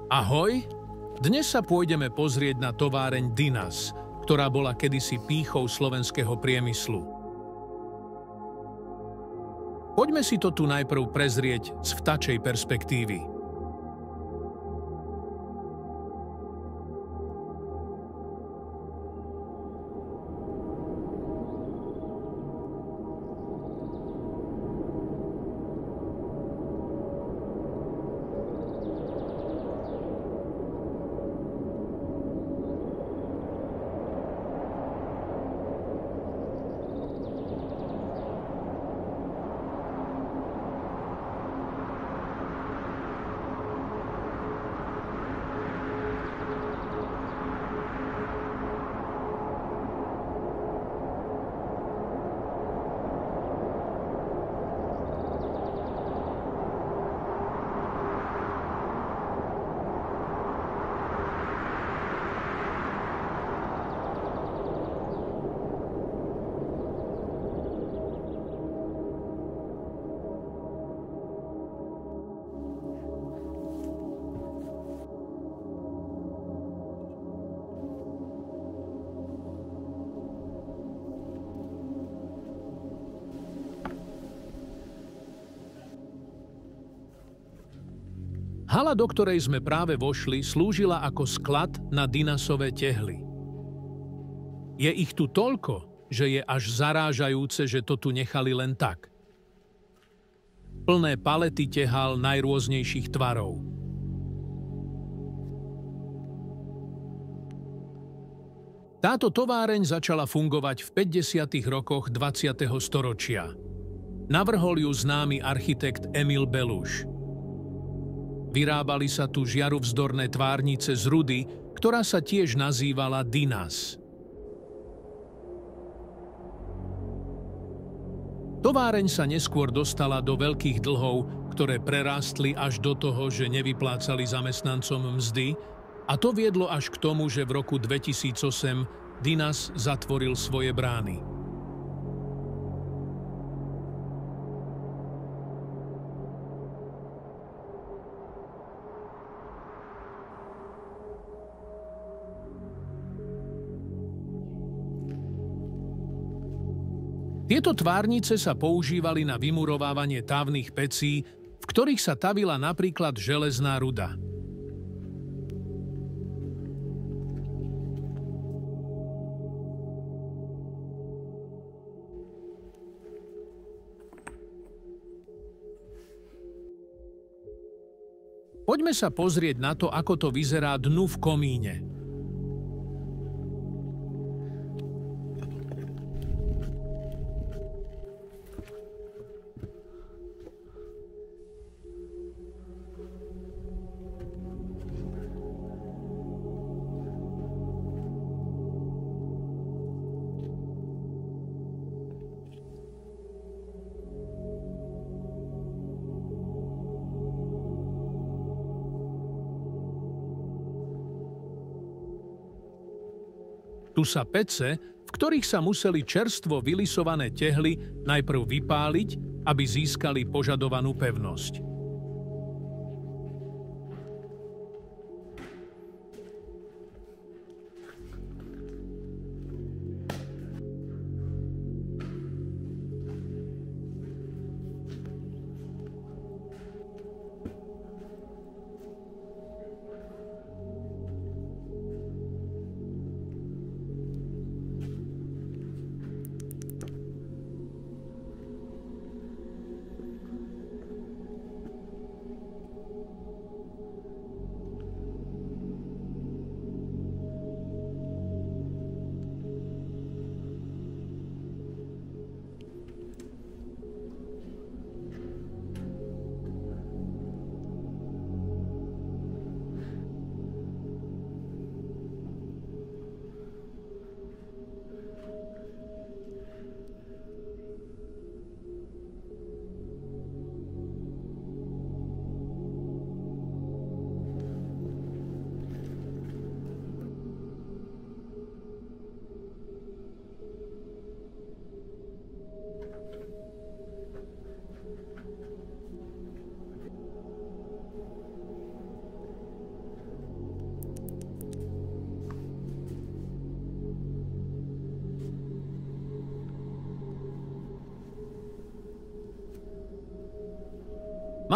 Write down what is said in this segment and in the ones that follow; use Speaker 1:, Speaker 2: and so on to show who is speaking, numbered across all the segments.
Speaker 1: Ahoj! Dnes sa pôjdeme pozrieť na továreň Dinas, ktorá bola kedysi pýchou slovenského priemyslu. Poďme si to tu najprv prezrieť z vtačej perspektívy. Hala, do ktorej sme práve vošli, slúžila ako sklad na Dinasové tehly. Je ich tu toľko, že je až zarážajúce, že to tu nechali len tak. Plné palety tehál najrôznejších tvarov. Táto továreň začala fungovať v 50. rokoch 20. storočia. Navrhol ju známy architekt Emil Beluš. Vyrábali sa tu žiaruvzdorné tvárnice z rudy, ktorá sa tiež nazývala Dinas. Továreň sa neskôr dostala do veľkých dlhov, ktoré prerástli až do toho, že nevyplácali zamestnancom mzdy, a to viedlo až k tomu, že v roku 2008 Dinas zatvoril svoje brány. Tieto tvárnice sa používali na vymurovávanie tavných pecí, v ktorých sa tavila napríklad železná ruda. Poďme sa pozrieť na to, ako to vyzerá dnu v komíne. Tu sa pece, v ktorých sa museli čerstvo vylisované tehly najprv vypáliť, aby získali požadovanú pevnosť.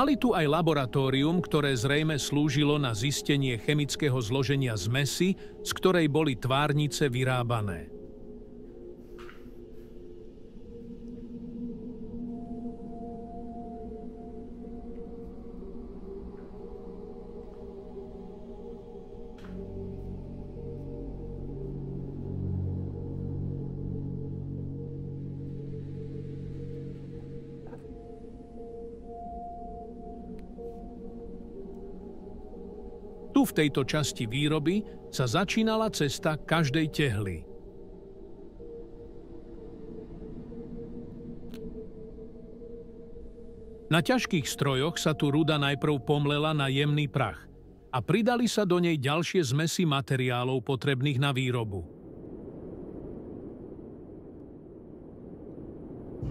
Speaker 1: Mali tu aj laboratórium, ktoré zrejme slúžilo na zistenie chemického zloženia zmesi, z ktorej boli tvárnice vyrábané. Tu v tejto časti výroby sa začínala cesta každej tehly. Na ťažkých strojoch sa tu ruda najprv pomlela na jemný prach a pridali sa do nej ďalšie zmesy materiálov potrebných na výrobu.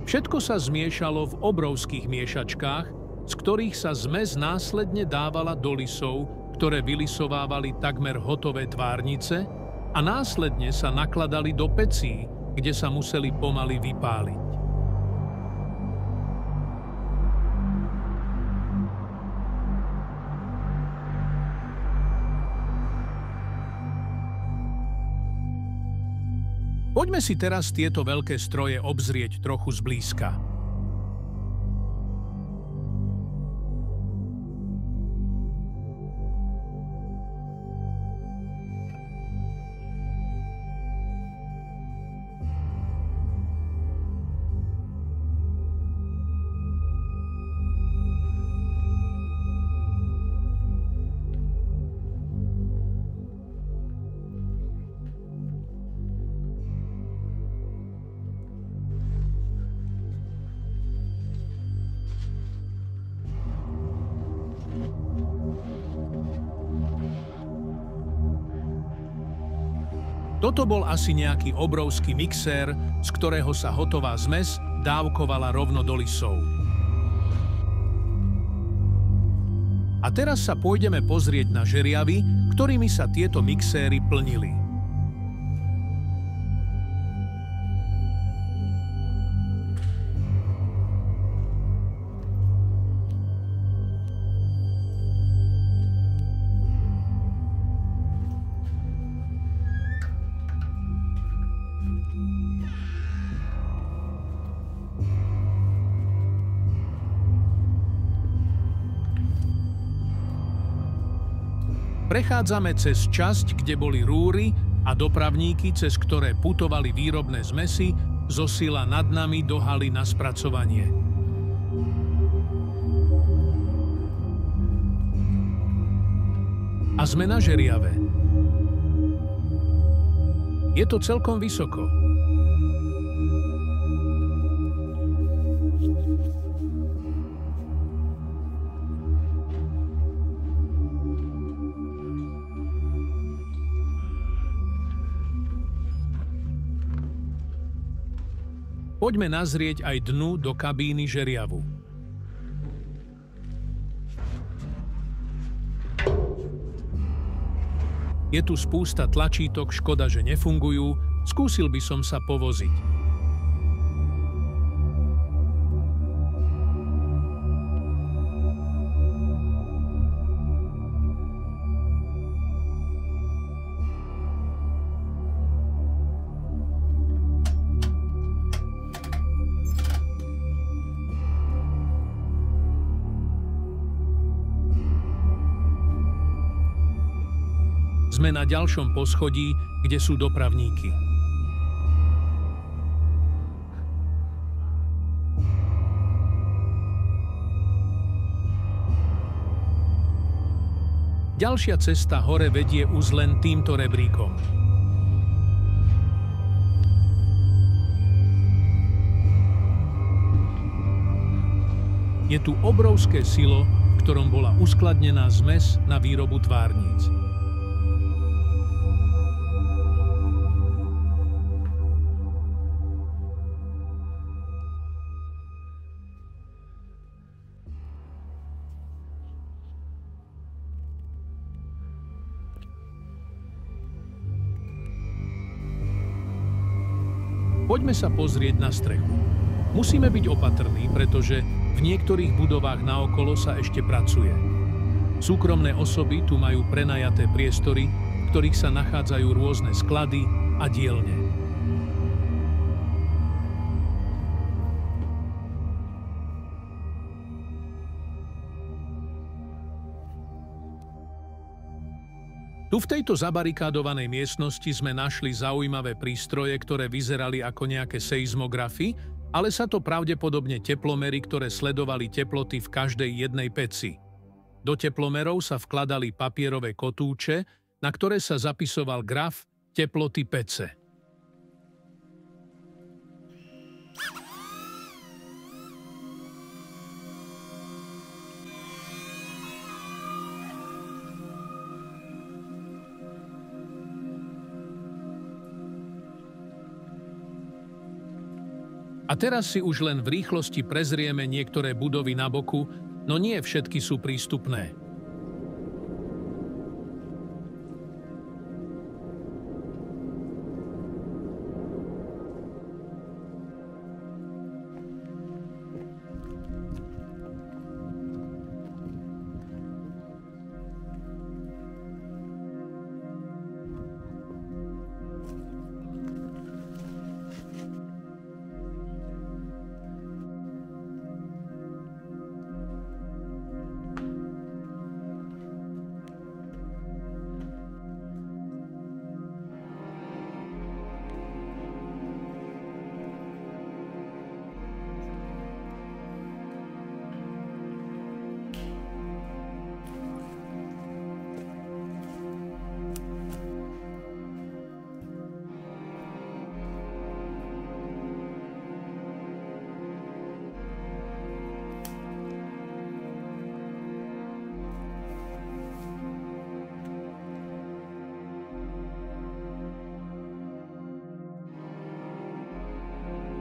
Speaker 1: Všetko sa zmiešalo v obrovských miešačkách, z ktorých sa zmes následne dávala do lisov, ktoré vylisovávali takmer hotové tvárnice a následne sa nakladali do pecí, kde sa museli pomaly vypáliť. Poďme si teraz tieto veľké stroje obzrieť trochu zblízka. Toto bol asi nejaký obrovský mixér, z ktorého sa hotová zmes dávkovala rovno do lisov. A teraz sa pôjdeme pozrieť na žeriavy, ktorými sa tieto mixéry plnili. Prechádzame cez časť, kde boli rúry a dopravníky, cez ktoré putovali výrobné zmesy zo sila nad nami do haly na spracovanie. A sme na žeriave. Je to celkom vysoko. Poďme nazrieť aj dnu do kabíny žeriavu. Je tu spústa tlačítok, škoda, že nefungujú. Skúsil by som sa povoziť. Sme na ďalšom poschodí, kde sú dopravníky. Ďalšia cesta hore vedie už len týmto rebríkom. Je tu obrovské silo, v ktorom bola uskladnená zmes na výrobu tvárnic. Poďme sa pozrieť na strechu. Musíme byť opatrní, pretože V niektorých budovách naokolo sa ešte pracuje. Súkromné osoby tu majú prenajaté priestory, v ktorých sa nachádzajú rôzne sklady a dielne. Tu v tejto zabarikádovanej miestnosti sme našli zaujímavé prístroje, ktoré vyzerali ako nejaké seizmografy, ale sa to pravdepodobne teplomery, ktoré sledovali teploty v každej jednej peci. Do teplomerov sa vkladali papierové kotúče, na ktoré sa zapisoval graf teploty pece. A teraz si už len v rýchlosti prezrieme niektoré budovy na boku, no nie všetky sú prístupné.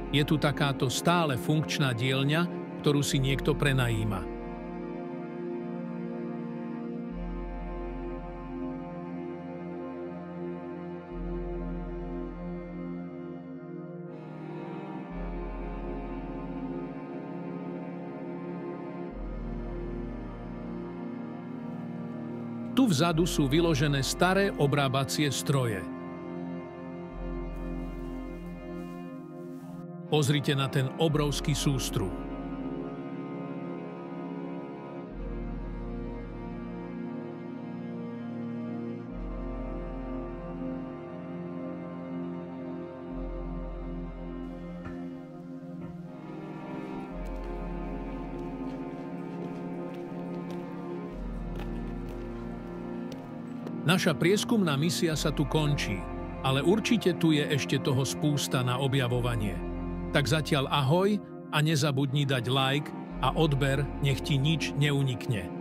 Speaker 1: Je tu takáto stále funkčná dielňa, ktorú si niekto prenajíma. Tu vzadu sú vyložené staré obrábacie stroje. Pozrite na ten obrovský sústruh. Naša prieskumná misia sa tu končí, ale určite tu je ešte toho spústa na objavovanie. Tak zatiaľ ahoj a nezabudni dať like a odber, nech ti nič neunikne.